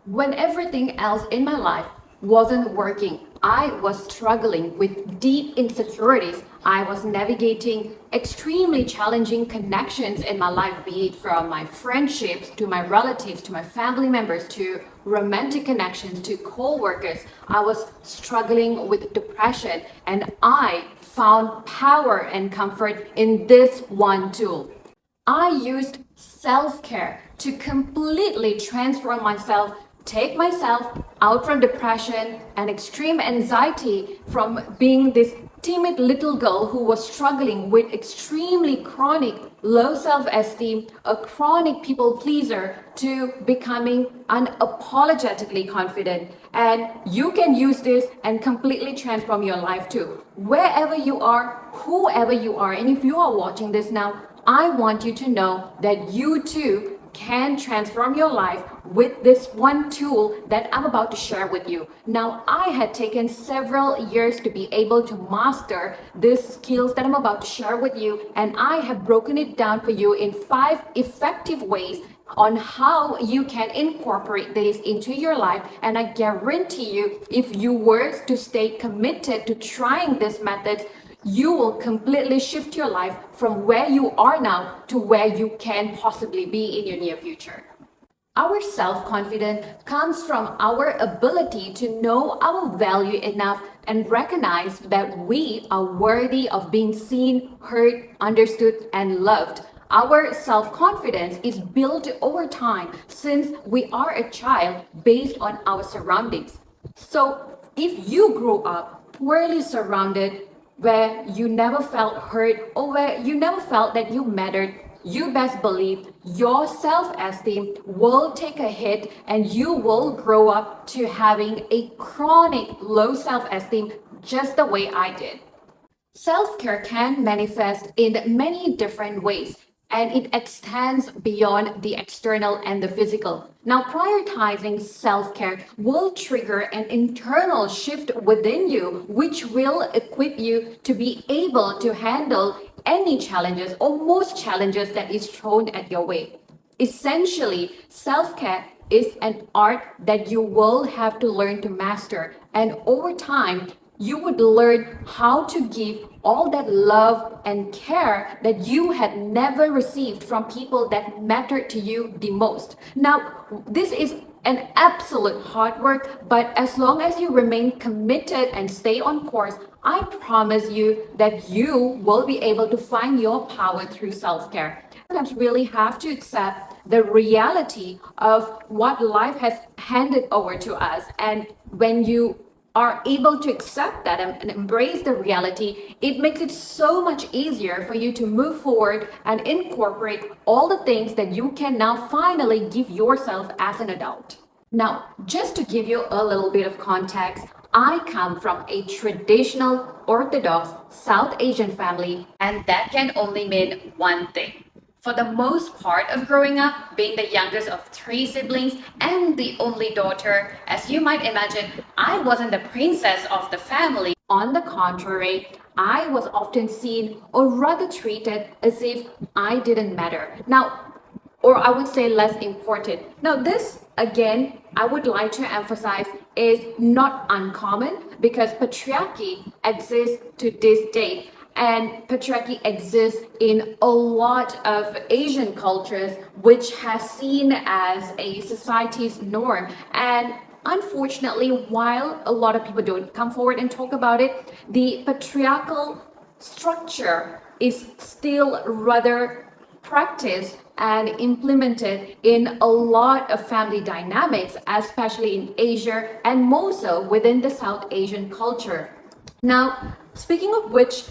When everything else in my life wasn't working, I was struggling with deep insecurities. I was navigating extremely challenging connections in my life, be it from my friendships to my relatives, to my family members, to romantic connections, to co-workers. I was struggling with depression, and I found power and comfort in this one tool. I used self-care to completely transform myself, take myself out from depression and extreme anxiety, from being this timid little girl who was struggling with extremely chronic low self-esteem, a chronic people pleaser, to becoming unapologetically confident. And you can use this and completely transform your life too. Wherever you are, whoever you are, and if you are watching this now, I want you to know that you too can transform your life with this one tool that I'm about to share with you. Now, I had taken several years to be able to master these skills that I'm about to share with you, and I have broken it down for you in 5 effective ways on how you can incorporate this into your life. And I guarantee you, if you were to stay committed to trying these methods, you will completely shift your life from where you are now to where you can possibly be in your near future. Our self-confidence comes from our ability to know our value enough and recognize that we are worthy of being seen, heard, understood, and loved. Our self-confidence is built over time since we are a child based on our surroundings. So if you grew up poorly surrounded, where you never felt heard or where you never felt that you mattered, you best believe your self-esteem will take a hit and you will grow up to having a chronic low self-esteem, just the way I did. Self-care can manifest in many different ways, and it extends beyond the external and the physical. Now, prioritizing self-care will trigger an internal shift within you, which will equip you to be able to handle any challenges or most challenges that is thrown at your way. Essentially, self-care is an art that you will have to learn to master, and over time, you would learn how to give all that love and care that you had never received from people that mattered to you the most. Now, this is an absolute hard work, but as long as you remain committed and stay on course, I promise you that you will be able to find your power through self-care. Sometimes really have to accept the reality of what life has handed over to us, and when you are able to accept that and embrace the reality, it makes it so much easier for you to move forward and incorporate all the things that you can now finally give yourself as an adult. Now, just to give you a little bit of context, I come from a traditional Orthodox South Asian family, and that can only mean one thing. For the most part of growing up, being the youngest of 3 siblings and the only daughter, as you might imagine, I wasn't the princess of the family. On the contrary, I was often seen or rather treated as if I didn't matter. Now, or I would say less important. Now, this again, I would like to emphasize, is not uncommon because patriarchy exists to this day. And patriarchy exists in a lot of Asian cultures, which has seen as a society's norm. And unfortunately, while a lot of people don't come forward and talk about it, the patriarchal structure is still rather practiced and implemented in a lot of family dynamics, especially in Asia and more so within the South Asian culture. Now, speaking of which,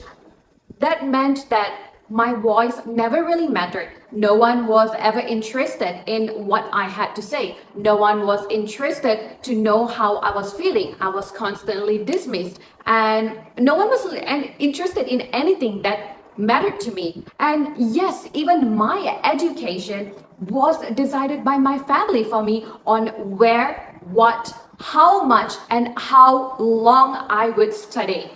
that meant that my voice never really mattered. No one was ever interested in what I had to say. No one was interested to know how I was feeling. I was constantly dismissed, and no one was interested in anything that mattered to me. And yes, even my education was decided by my family for me on where, what, how much, and how long I would study.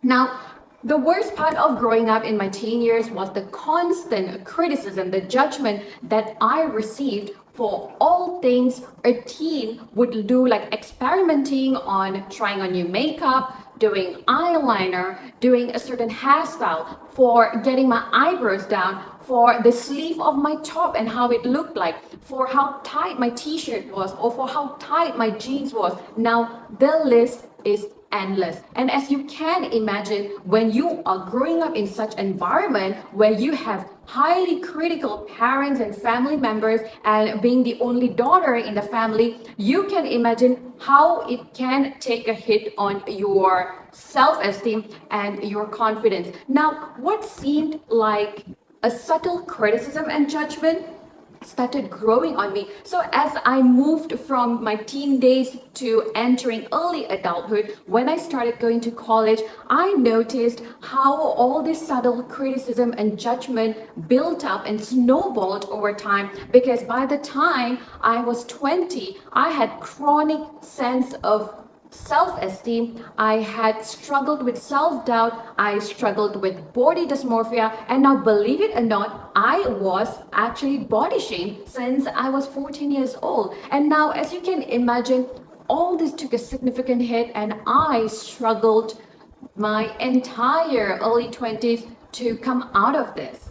Now, the worst part of growing up in my teen years was the constant criticism, the judgment that I received for all things a teen would do, like experimenting on trying on new makeup, doing eyeliner, doing a certain hairstyle, for getting my eyebrows down, for the sleeve of my top and how it looked like, for how tight my t-shirt was, or for how tight my jeans was. Now the list is endless. And as you can imagine, when you are growing up in such environment where you have highly critical parents and family members, and being the only daughter in the family, you can imagine how it can take a hit on your self-esteem and your confidence. Now, what seemed like a subtle criticism and judgment started growing on me. So as I moved from my teen days to entering early adulthood, when I started going to college, I noticed how all this subtle criticism and judgment built up and snowballed over time, because by the time I was 20, I had chronic sense of self-esteem. I had struggled with self-doubt. I struggled with body dysmorphia, and now, believe it or not, I was actually body shamed since I was 14 years old. And now, as you can imagine, all this took a significant hit, and I struggled my entire early 20s to come out of this.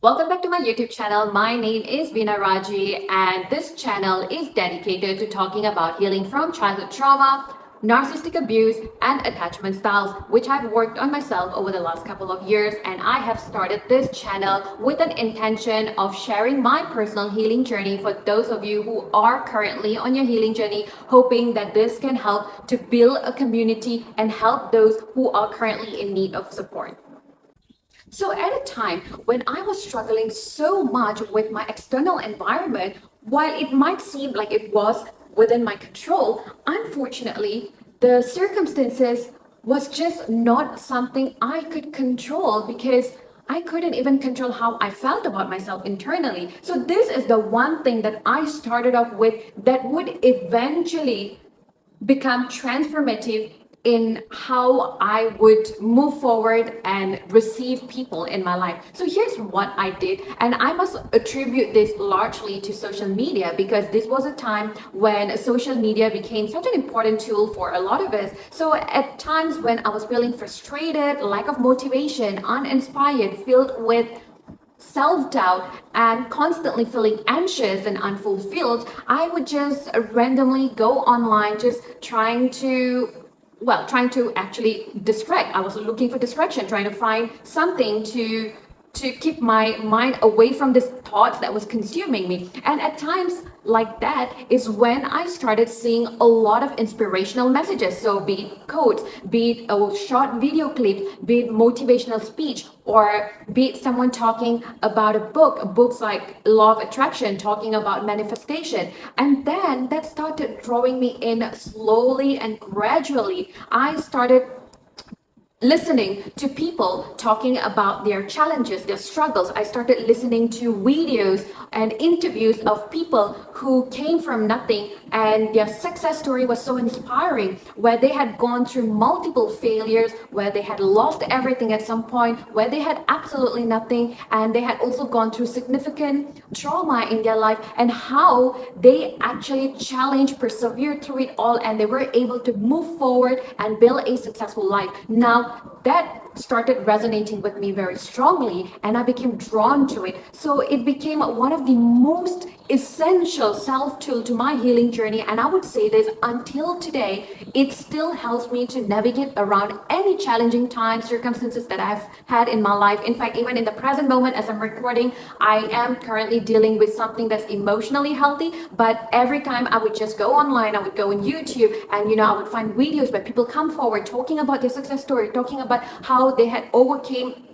Welcome back to my YouTube channel. My name is Veena Raji, and this channel is dedicated to talking about healing from childhood trauma, narcissistic abuse, and attachment styles, which I've worked on myself over the last couple of years. And I have started this channel with an intention of sharing my personal healing journey for those of you who are currently on your healing journey, hoping that this can help to build a community and help those who are currently in need of support. So at a time when I was struggling so much with my external environment, while it might seem like it was within my control, unfortunately, the circumstances was just not something I could control, because I couldn't even control how I felt about myself internally. So this is the one thing that I started off with that would eventually become transformative in how I would move forward and receive people in my life. So here's what I did, and I must attribute this largely to social media, because this was a time when social media became such an important tool for a lot of us. So at times when I was feeling frustrated, lack of motivation, uninspired, filled with self-doubt, and constantly feeling anxious and unfulfilled, I would just randomly go online, just trying to actually distract. I was looking for distraction, trying to find something to keep my mind away from this thoughts that was consuming me. And at times like that is when I started seeing a lot of inspirational messages. So be it quotes, be it a short video clip, be it motivational speech, or be it someone talking about a book, books like Law of Attraction, talking about manifestation. And then that started drawing me in slowly and gradually. I started listening to people talking about their challenges, their struggles. I started listening to videos and interviews of people who came from nothing, and their success story was so inspiring, where they had gone through multiple failures, where they had lost everything at some point, where they had absolutely nothing, and they had also gone through significant trauma in their life, and how they actually challenged, persevered through it all, and they were able to move forward and build a successful life. Now, that started resonating with me very strongly, and I became drawn to it. So it became one of the most essential self-tool to my healing journey. And I would say this, until today, it still helps me to navigate around any challenging times, circumstances that I've had in my life. In fact, even in the present moment as I'm recording, I am currently dealing with something that's emotionally healthy. But every time I would just go online, I would go on YouTube, and I would find videos where people come forward talking about their success story, talking about how they had overcame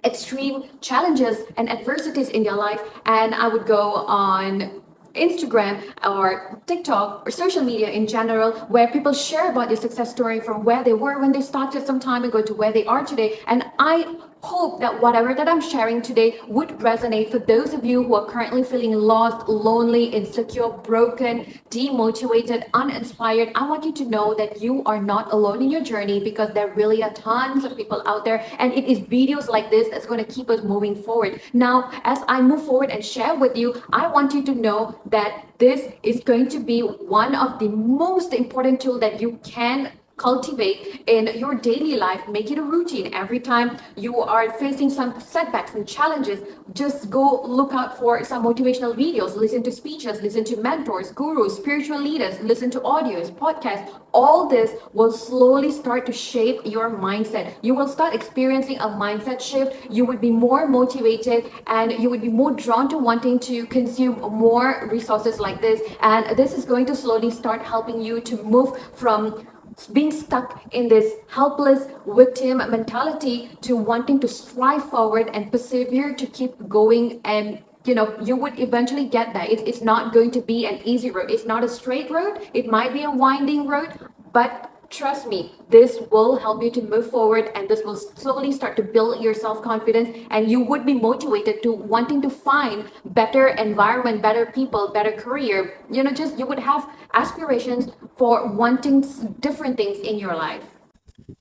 extreme challenges and adversities in their life. And I would go on Instagram or TikTok or social media in general, where people share about their success story from where they were when they started some time ago to where they are today. And I hope that whatever that I'm sharing today would resonate for those of you who are currently feeling lost, lonely, insecure, broken, demotivated, uninspired. I want you to know that you are not alone in your journey, because there really are tons of people out there, and it is videos like this that's going to keep us moving forward. Now, as I move forward and share with you, I want you to know that this is going to be one of the most important tools that you can cultivate in your daily life. Make it a routine. Every time you are facing some setbacks and challenges, just go look out for some motivational videos, listen to speeches, listen to mentors, gurus, spiritual leaders, listen to audios, podcasts. All this will slowly start to shape your mindset. You will start experiencing a mindset shift. You would be more motivated, and you would be more drawn to wanting to consume more resources like this. And this is going to slowly start helping you to move from being stuck in this helpless victim mentality to wanting to strive forward and persevere to keep going. And you would eventually get there. It's not going to be an easy road. It's not a straight road. It might be a winding road, but trust me, this will help you to move forward, and this will slowly start to build your self-confidence, and you would be motivated to wanting to find better environment, better people, better career. Just you would have aspirations for wanting different things in your life.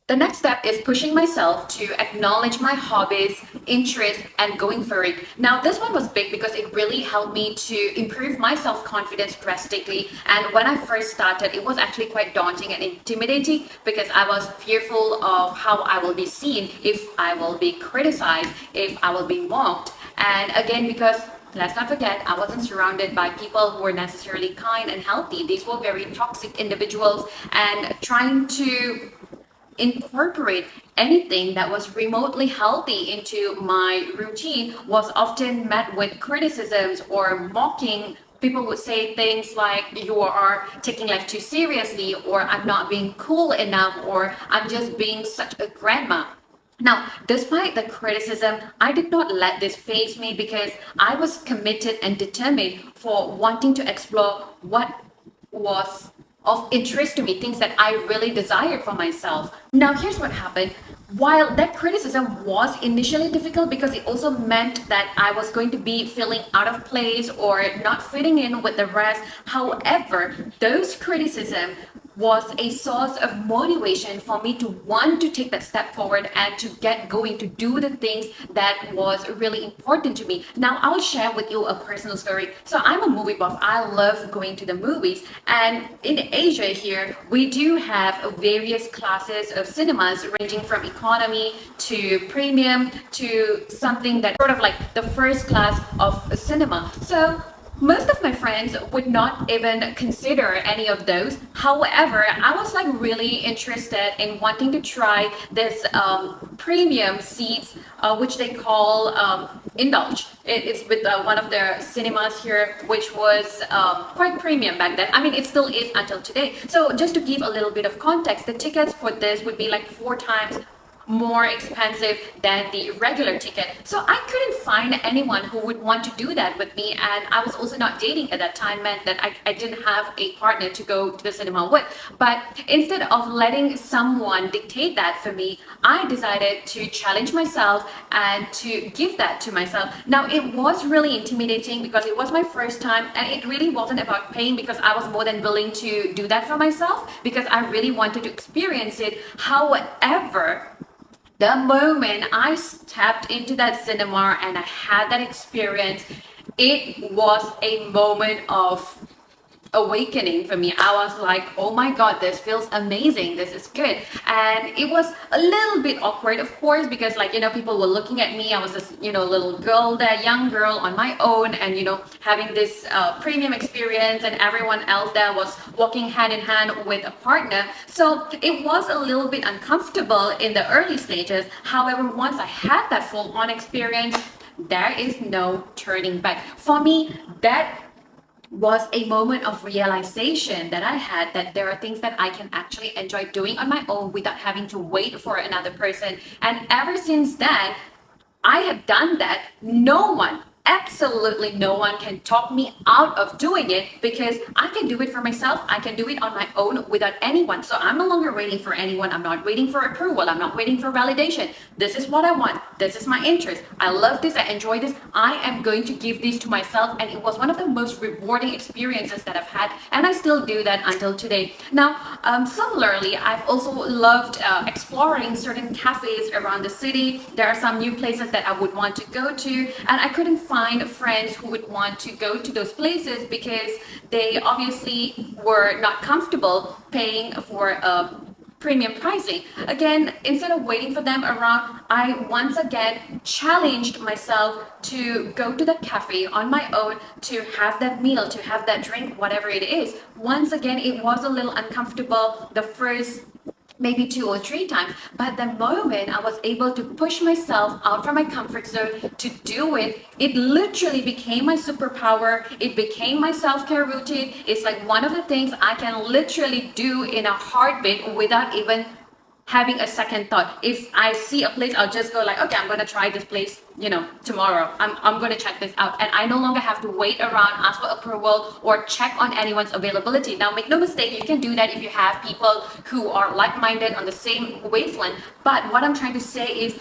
The next step is pushing myself to acknowledge my hobbies, interests, and going for it. Now, this one was big because it really helped me to improve my self-confidence drastically. And when I first started, it was actually quite daunting and intimidating, because I was fearful of how I will be seen, if I will be criticized, if I will be mocked. And again, because let's not forget, I wasn't surrounded by people who were necessarily kind and healthy. These were very toxic individuals, and trying to incorporate anything that was remotely healthy into my routine was often met with criticisms or mocking. People would say things like, you are taking life too seriously, or I'm not being cool enough, or I'm just being such a grandma. Now, despite the criticism, I did not let this faze me, because I was committed and determined for wanting to explore what was of interest to me, things that I really desired for myself. Now, here's what happened. While that criticism was initially difficult, because it also meant that I was going to be feeling out of place or not fitting in with the rest. However, those criticism was a source of motivation for me to want to take that step forward and to get going to do the things that was really important to me. Now, I'll share with you a personal story. So I'm a movie buff. I love going to the movies, and in Asia here we do have various classes of cinemas, ranging from economy to premium to something that sort of like the first class of cinema. So most of my friends would not even consider any of those. However, I was like really interested in wanting to try this premium seats, which they call Indulge. It's with one of their cinemas here, which was quite premium back then. I mean, it still is until today. So just to give a little bit of context, the tickets for this would be like 4 times more expensive than the regular ticket. So I couldn't find anyone who would want to do that with me, and I was also not dating at that time, meant that I didn't have a partner to go to the cinema with. But instead of letting someone dictate that for me, I decided to challenge myself and to give that to myself. Now, it was really intimidating because it was my first time, and it really wasn't about paying, because I was more than willing to do that for myself, because I really wanted to experience it. However, the moment I stepped into that cinema and I had that experience, it was a moment of awakening for me. I was like, oh my god, this feels amazing, this is good. And it was a little bit awkward, of course, because people were looking at me. I was this little girl there, young girl on my own, and having this premium experience, and everyone else there was walking hand in hand with a partner. So it was a little bit uncomfortable in the early stages. However, once I had that full-on experience, there is no turning back. For me, that was a moment of realization that I had, that there are things that I can actually enjoy doing on my own without having to wait for another person. And ever since then, I have done that. No one absolutely no one can talk me out of doing it because I can do it for myself. I can do it on my own without anyone. So I'm no longer waiting for anyone. I'm not waiting for approval. I'm not waiting for validation. This is what I want. This is my interest. I love this. I enjoy this. I am going to give this to myself. And it was one of the most rewarding experiences that I've had. And I still do that until today. Now, similarly, I've also loved exploring certain cafes around the city. There are some new places that I would want to go to, and I couldn't find friends who would want to go to those places because they obviously were not comfortable paying for premium pricing. Again, instead of waiting for them around, I once again challenged myself to go to that cafe on my own, to have that meal, to have that drink, whatever it is. Once again, it was a little uncomfortable the first maybe 2 or 3 times, but the moment I was able to push myself out from my comfort zone to do it, it literally became my superpower. It became my self-care routine. It's like one of the things I can literally do in a heartbeat without even having a second thought. If I see a place, I'll just go like, okay, I'm going to try this place, tomorrow. I'm going to check this out. And I no longer have to wait around, ask for approval, or check on anyone's availability. Now, make no mistake, you can do that if you have people who are like-minded on the same wavelength. But what I'm trying to say is,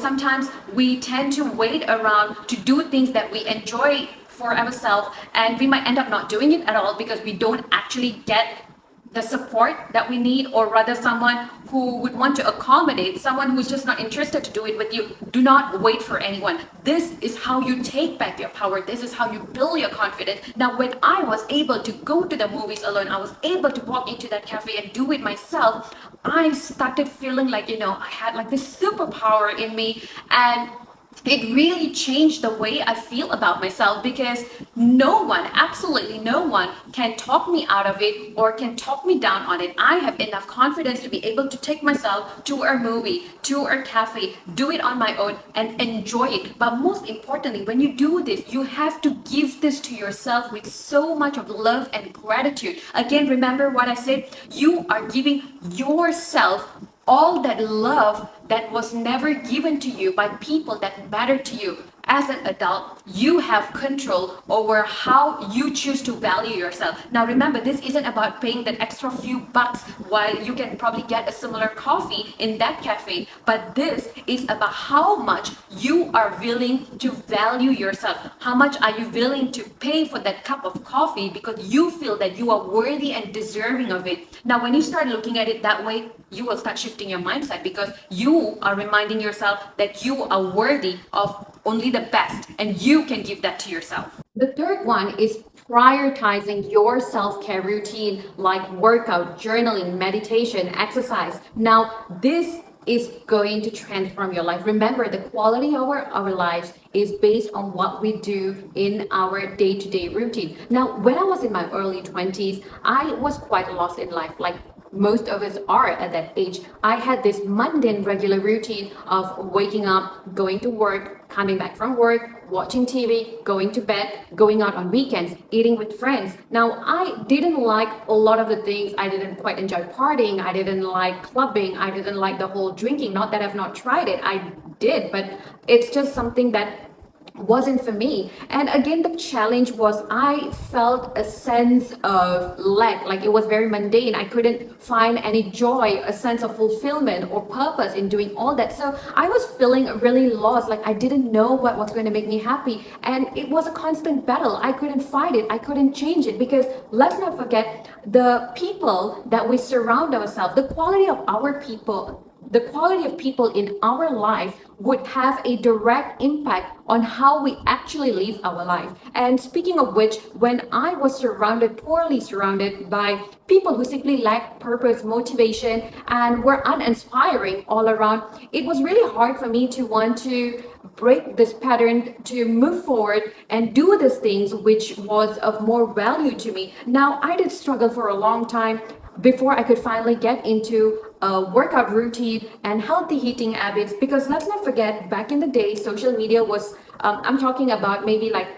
sometimes we tend to wait around to do things that we enjoy for ourselves, and we might end up not doing it at all because we don't actually get the support that we need, or rather someone who would want to accommodate, someone who's just not interested to do it with you. Do not wait for anyone. This is how you take back your power. This is how you build your confidence. Now, when I was able to go to the movies alone, I was able to walk into that cafe and do it myself, I started feeling like, I had like this superpower in me, and it really changed the way I feel about myself, because no one, absolutely no one, can talk me out of it or can talk me down on it. I have enough confidence to be able to take myself to a movie, to a cafe, do it on my own and enjoy it. But most importantly, when you do this, you have to give this to yourself with so much of love and gratitude. Again, remember what I said, you are giving yourself all that love that was never given to you by people that matter to you. As an adult, you have control over how you choose to value yourself. Now remember, this isn't about paying that extra few bucks while you can probably get a similar coffee in that cafe, but this is about how much you are willing to value yourself. How much are you willing to pay for that cup of coffee because you feel that you are worthy and deserving of it. Now when you start looking at it that way, you will start shifting your mindset, because you are reminding yourself that you are worthy of only the best, and you can give that to yourself. The third one is prioritizing your self-care routine, like workout, journaling, meditation, exercise. Now, this is going to transform your life. Remember, the quality of our lives is based on what we do in our day-to-day routine. Now, when I was in my early 20s, I was quite lost in life, like most of us are at that age. I had this mundane regular routine of waking up, going to work, coming back from work, watching TV, going to bed, going out on weekends, eating with friends. Now, I didn't like a lot of the things. I didn't quite enjoy partying. I didn't like clubbing. I didn't like the whole drinking. Not that I've not tried it. I did, but it's just something that wasn't for me. And again, the challenge was I felt a sense of lack, like it was very mundane. I couldn't find any joy, a sense of fulfillment or purpose in doing all that. So I was feeling really lost, like I didn't know what was going to make me happy, and it was a constant battle. I couldn't fight it, I couldn't change it, because let's not forget, the people that we surround ourselves, the quality of people in our life would have a direct impact on how we actually live our life. And speaking of which, when I was poorly surrounded by people who simply lacked purpose, motivation, and were uninspiring all around, it was really hard for me to want to break this pattern, to move forward and do these things which was of more value to me. Now, I did struggle for a long time before I could finally get into a workout routine and healthy eating habits, because let's not forget, back in the day, social media was I'm talking about maybe like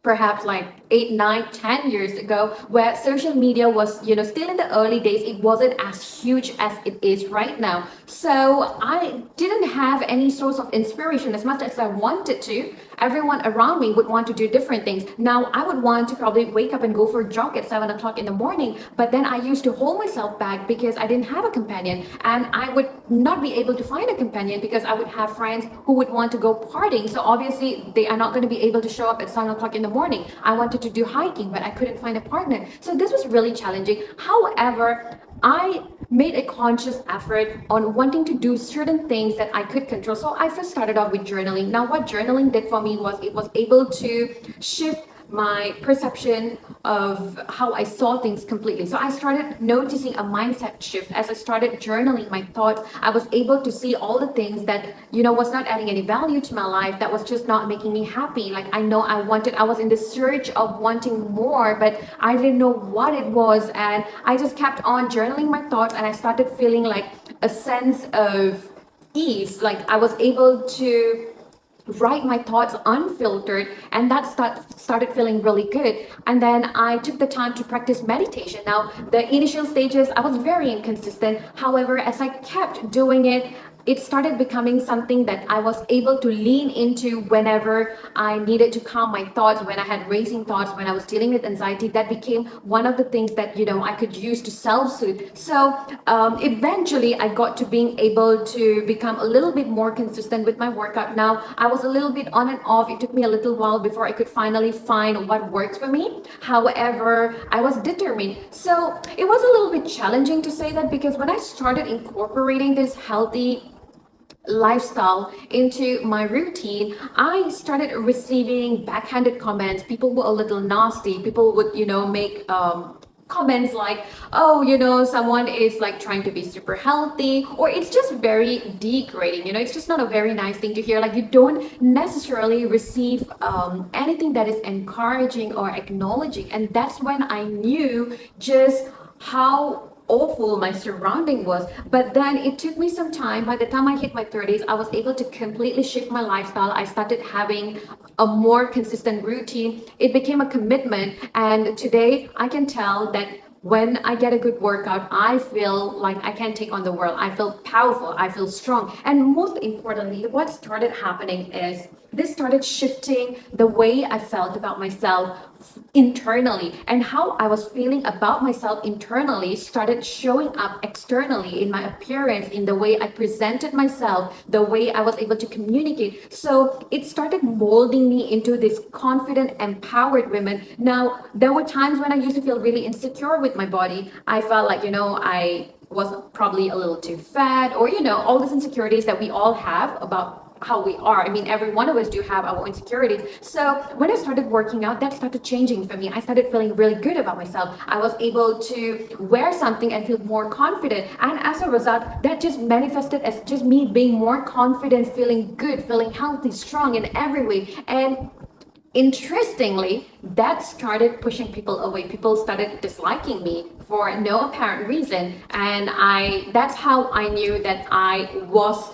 perhaps like 8, 9, 10 years ago, where social media was, still in the early days. It wasn't as huge as it is right now. So I didn't have any source of inspiration as much as I wanted to. Everyone around me would want to do different things. Now, I would want to probably wake up and go for a jog at 7 o'clock in the morning, but then I used to hold myself back because I didn't have a companion, and I would not be able to find a companion because I would have friends who would want to go partying. So obviously, they are not going to be able to show up at 7 o'clock in the morning. I wanted to do hiking, but I couldn't find a partner. So this was really challenging. However, I made a conscious effort on wanting to do certain things that I could control. So I first started off with journaling. Now, what journaling did for me was it was able to shift my perception of how I saw things completely. So I started noticing a mindset shift as I started journaling my thoughts. I was able to see all the things that, was not adding any value to my life, that was just not making me happy. Like I was in the search of wanting more, but I didn't know what it was. And I just kept on journaling my thoughts, and I started feeling like a sense of ease. Like I was able to write my thoughts unfiltered, and that started feeling really good. And then I took the time to practice meditation. Now, the initial stages I was very inconsistent. However, as I kept doing it, it started becoming something that I was able to lean into whenever I needed to calm my thoughts, when I had racing thoughts, when I was dealing with anxiety. That became one of the things that I could use to self-soothe. So eventually I got to being able to become a little bit more consistent with my workout. Now, I was a little bit on and off. It took me a little while before I could finally find what works for me. However, I was determined. So it was a little bit challenging to say that, because when I started incorporating this healthy lifestyle into my routine, I started receiving backhanded comments. People were a little nasty. People would, make comments like, oh, someone is like trying to be super healthy, or it's just very degrading. It's just not a very nice thing to hear. Like you don't necessarily receive anything that is encouraging or acknowledging. And that's when I knew just how awful my surrounding was. But then it took me some time. By the time I hit my 30s, I was able to completely shift my lifestyle. I started having a more consistent routine. It became a commitment, and today I can tell that when I get a good workout, I feel like I can take on the world. I feel powerful. I feel strong. And most importantly, what started happening is this started shifting the way I felt about myself internally, and how I was feeling about myself internally started showing up externally in my appearance, in the way I presented myself, the way I was able to communicate. So it started molding me into this confident, empowered woman. Now, there were times when I used to feel really insecure with my body. I felt like, I was probably a little too fat, or, all these insecurities that we all have about how we are. I mean, every one of us do have our insecurities. So when I started working out, that started changing for me. I started feeling really good about myself. I was able to wear something and feel more confident. And as a result, that just manifested as just me being more confident, feeling good, feeling healthy, strong in every way. And interestingly, that started pushing people away. People started disliking me for no apparent reason. And that's how I knew that I was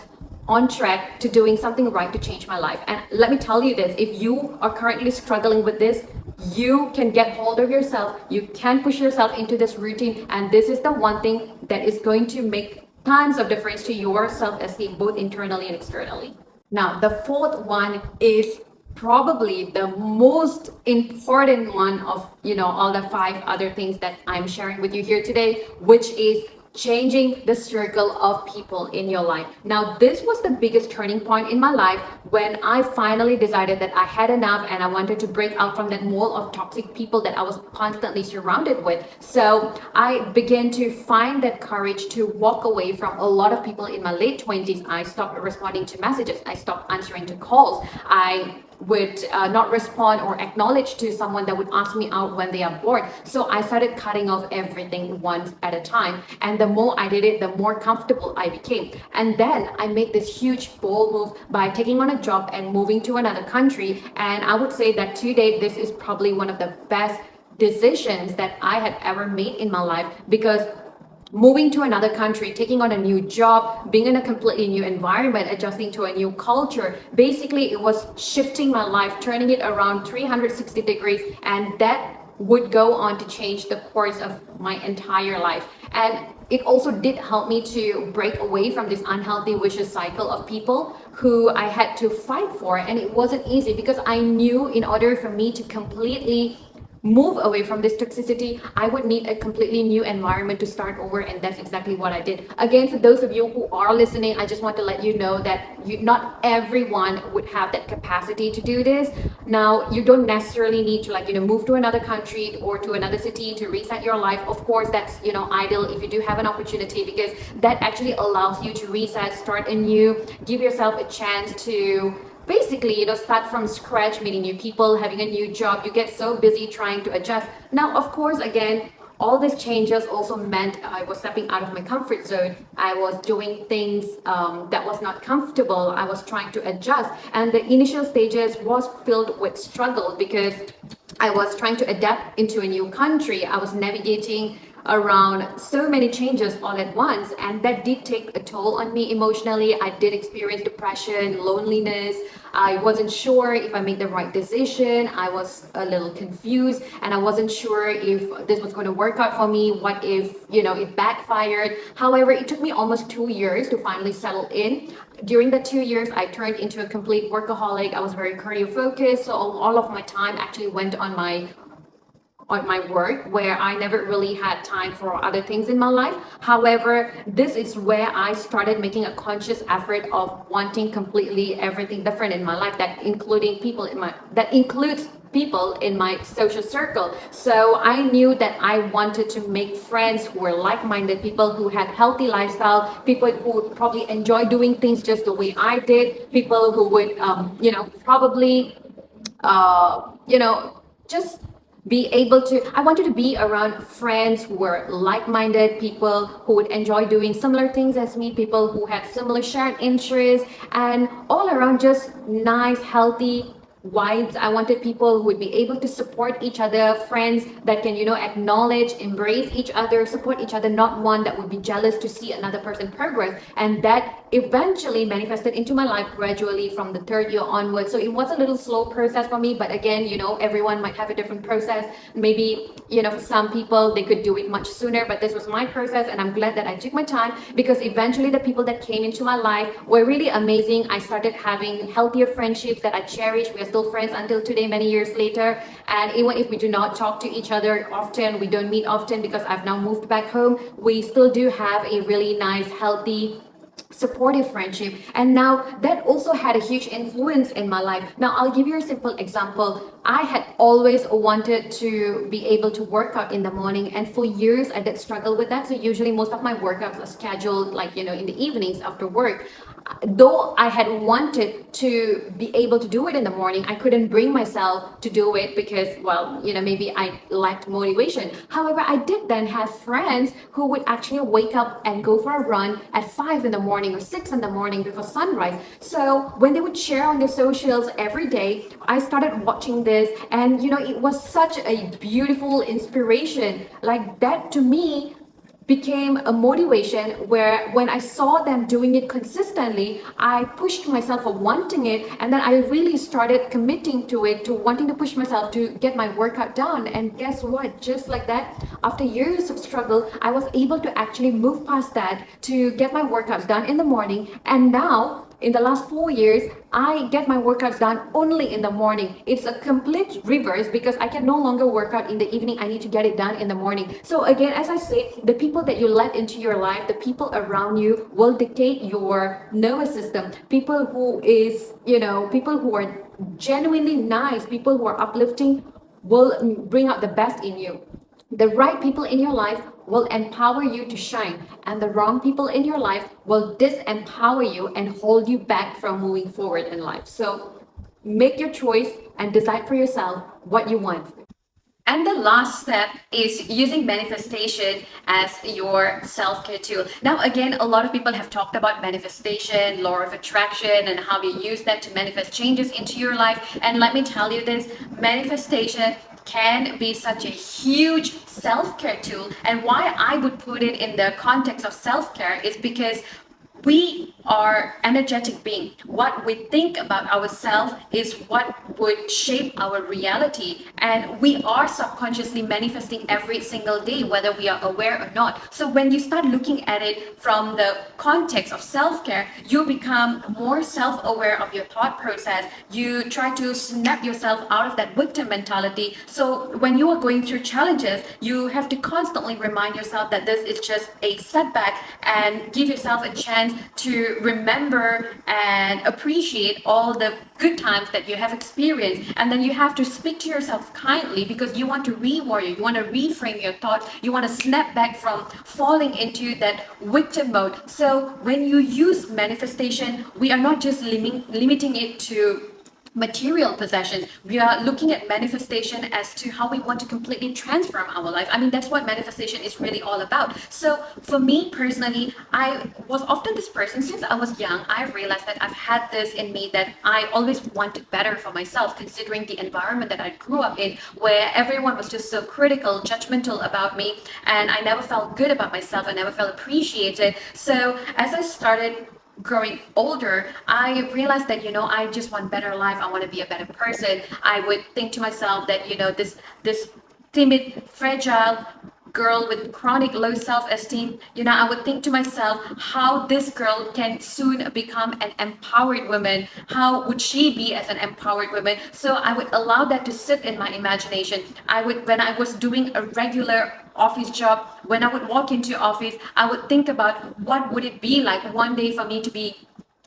on track to doing something right to change my life. And let me tell you this, if you are currently struggling with this, you can get hold of yourself. You can push yourself into this routine. And this is the one thing that is going to make tons of difference to your self-esteem, both internally and externally. Now, the fourth one is probably the most important one of all the 5 other things that I'm sharing with you here today, which is changing the circle of people in your life. Now, this was the biggest turning point in my life when I finally decided that I had enough and I wanted to break out from that mold of toxic people that I was constantly surrounded with. So I began to find that courage to walk away from a lot of people in my late 20s. I stopped responding to messages. I stopped answering to calls. I would not respond or acknowledge to someone that would ask me out when they are bored. So I started cutting off everything one at a time. And the more I did it, the more comfortable I became. And then I made this huge bold move by taking on a job and moving to another country. And I would say that to date, this is probably one of the best decisions that I had ever made in my life, because moving to another country, taking on a new job, being in a completely new environment, adjusting to a new culture. Basically, it was shifting my life, turning it around 360 degrees, and that would go on to change the course of my entire life. And it also did help me to break away from this unhealthy vicious cycle of people who I had to fight for. And it wasn't easy because I knew in order for me to completely move away from this toxicity, I would need a completely new environment to start over, and that's exactly what I did. Again, for those of you who are listening, I just want to let you know that not everyone would have that capacity to do this. Now, you don't necessarily need to move to another country or to another city to reset your life. Of course, that's ideal if you do have an opportunity, because that actually allows you to reset, start anew, give yourself a chance to basically start from scratch, meeting new people, having a new job. You get so busy trying to adjust. Now, of course, again, all these changes also meant I was stepping out of my comfort zone. I was doing things that was not comfortable. I was trying to adjust, and the initial stages was filled with struggle because I was trying to adapt into a new country. I was navigating around so many changes all at once, and that did take a toll on me emotionally. I did experience depression, loneliness. I wasn't sure if I made the right decision. I was a little confused, and I wasn't sure if this was going to work out for me. What if it backfired? However, it took me almost 2 years to finally settle in. During the 2 years, I turned into a complete workaholic. I was very career focused, so all of my time actually went on my work, where I never really had time for other things in my life. However, this is where I started making a conscious effort of wanting completely everything different in my life, that includes people in my social circle. So I knew that I wanted to make friends who were like-minded, people who had healthy lifestyle, people who would probably enjoy doing things just the way I did, people who would probably just be able to, I wanted to be around friends who were like-minded, people who would enjoy doing similar things as me, people who had similar shared interests, and all around just nice, healthy vibes. I wanted people who would be able to support each other, friends that can, acknowledge, embrace each other, support each other, not one that would be jealous to see another person progress. And that eventually manifested into my life gradually from the third year onwards. So it was a little slow process for me, but again, everyone might have a different process. Maybe, for some people, they could do it much sooner, but this was my process, and I'm glad that I took my time, because eventually the people that came into my life were really amazing. I started having healthier friendships that I cherish. We are still friends until today, many years later. And even if we do not talk to each other often, we don't meet often because I've now moved back home, we still do have a really nice, healthy, supportive friendship. And now that also had a huge influence in my life. Now I'll give you a simple example. I had always wanted to be able to work out in the morning, and for years I did struggle with that. So usually most of my workouts are scheduled in the evenings after work. Though I had wanted to be able to do it in the morning, I couldn't bring myself to do it because, maybe I lacked motivation. However, I did then have friends who would actually wake up and go for a run at 5 in the morning or 6 in the morning before sunrise. So when they would share on their socials every day, I started watching this, and it was such a beautiful inspiration. Like, that to me became a motivation, where when I saw them doing it consistently, I pushed myself for wanting it, and then I really started committing to it, to wanting to push myself to get my workout done. And guess what? Just like that, after years of struggle, I was able to actually move past that to get my workouts done in the morning. And now, in the last 4 years, I get my workouts done only in the morning. It's a complete reverse, because I can no longer work out in the evening. I need to get it done in the morning. So again, as I say, the people that you let into your life, the people around you, will dictate your nervous system. People who are genuinely nice, people who are uplifting, will bring out the best in you. The right people in your life will empower you to shine, and the wrong people in your life will disempower you and hold you back from moving forward in life. So make your choice and decide for yourself what you want. And the last step is using manifestation as your self-care tool. Now, again, a lot of people have talked about manifestation, law of attraction, and how you use that to manifest changes into your life. And let me tell you this, manifestation can be such a huge self-care tool. And why I would put it in the context of self-care is because we are energetic beings. What we think about ourselves is what would shape our reality, and we are subconsciously manifesting every single day, whether we are aware or not. So when you start looking at it from the context of self-care, you become more self-aware of your thought process. You try to snap yourself out of that victim mentality. So when you are going through challenges, you have to constantly remind yourself that this is just a setback, and give yourself a chance to remember and appreciate all the good times that you have experienced. And then you have to speak to yourself kindly, because you want to rewire, you want to reframe your thoughts, you want to snap back from falling into that victim mode. So when you use manifestation, we are not just limiting it to material possessions. We are looking at manifestation as to how we want to completely transform our life. I mean, that's what manifestation is really all about. So for me personally, I was often this person since I was young. I realized that I've had this in me, that I always wanted better for myself, considering the environment that I grew up in, where everyone was just so critical, judgmental about me, and I never felt good about myself. I never felt appreciated. So as I started growing older, I realized that, I just want better life. I want to be a better person. I would think to myself that, this timid, fragile girl with chronic low self-esteem, I would think to myself how this girl can soon become an empowered woman. How would she be as an empowered woman? So I would allow that to sit in my imagination. When I was doing a regular office job, when I would walk into office, I would think about what would it be like one day for me to be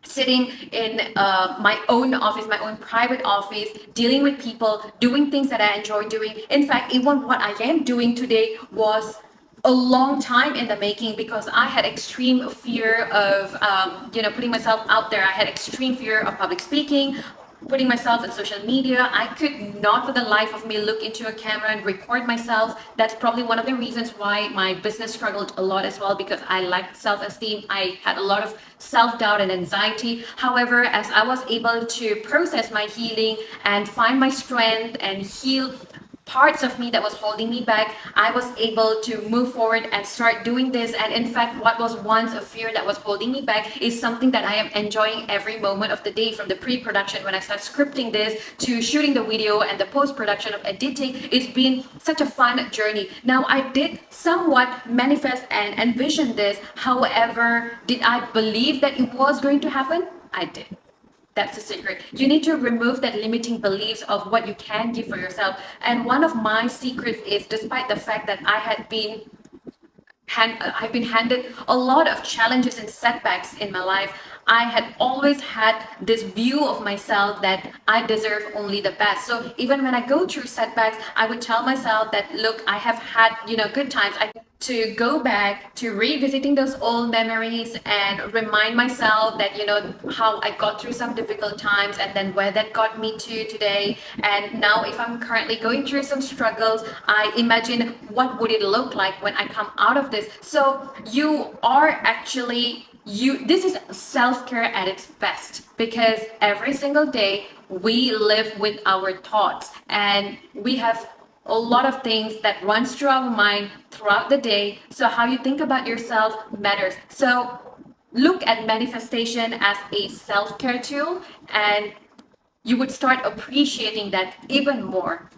sitting in my own office, my own private office, dealing with people, doing things that I enjoy doing. In fact, even what I am doing today was a long time in the making, because I had extreme fear of, putting myself out there. I had extreme fear of public speaking, putting myself on social media. I could not for the life of me look into a camera and record myself. That's probably one of the reasons why my business struggled a lot as well, because I lacked self-esteem. I had a lot of self-doubt and anxiety. However, as I was able to process my healing and find my strength and heal parts of me that was holding me back, I was able to move forward and start doing this. And in fact, what was once a fear that was holding me back is something that I am enjoying every moment of the day, from the pre-production when I start scripting this to shooting the video and the post-production of editing. It's been such a fun journey. Now, I did somewhat manifest and envision this. However, did I believe that it was going to happen? I did. That's the secret. You need to remove that limiting beliefs of what you can give for yourself. And one of my secrets is, despite the fact that I've been handed a lot of challenges and setbacks in my life, I had always had this view of myself that I deserve only the best. So even when I go through setbacks, I would tell myself that, look, I have had, good times. To go back to revisiting those old memories and remind myself that, how I got through some difficult times, and then where that got me to today. And now if I'm currently going through some struggles, I imagine what would it look like when I come out of this. So you are actually, this is self-care at its best, because every single day we live with our thoughts, and we have a lot of things that runs through our mind throughout the day. So how you think about yourself matters. So look at manifestation as a self-care tool, and you would start appreciating that even more.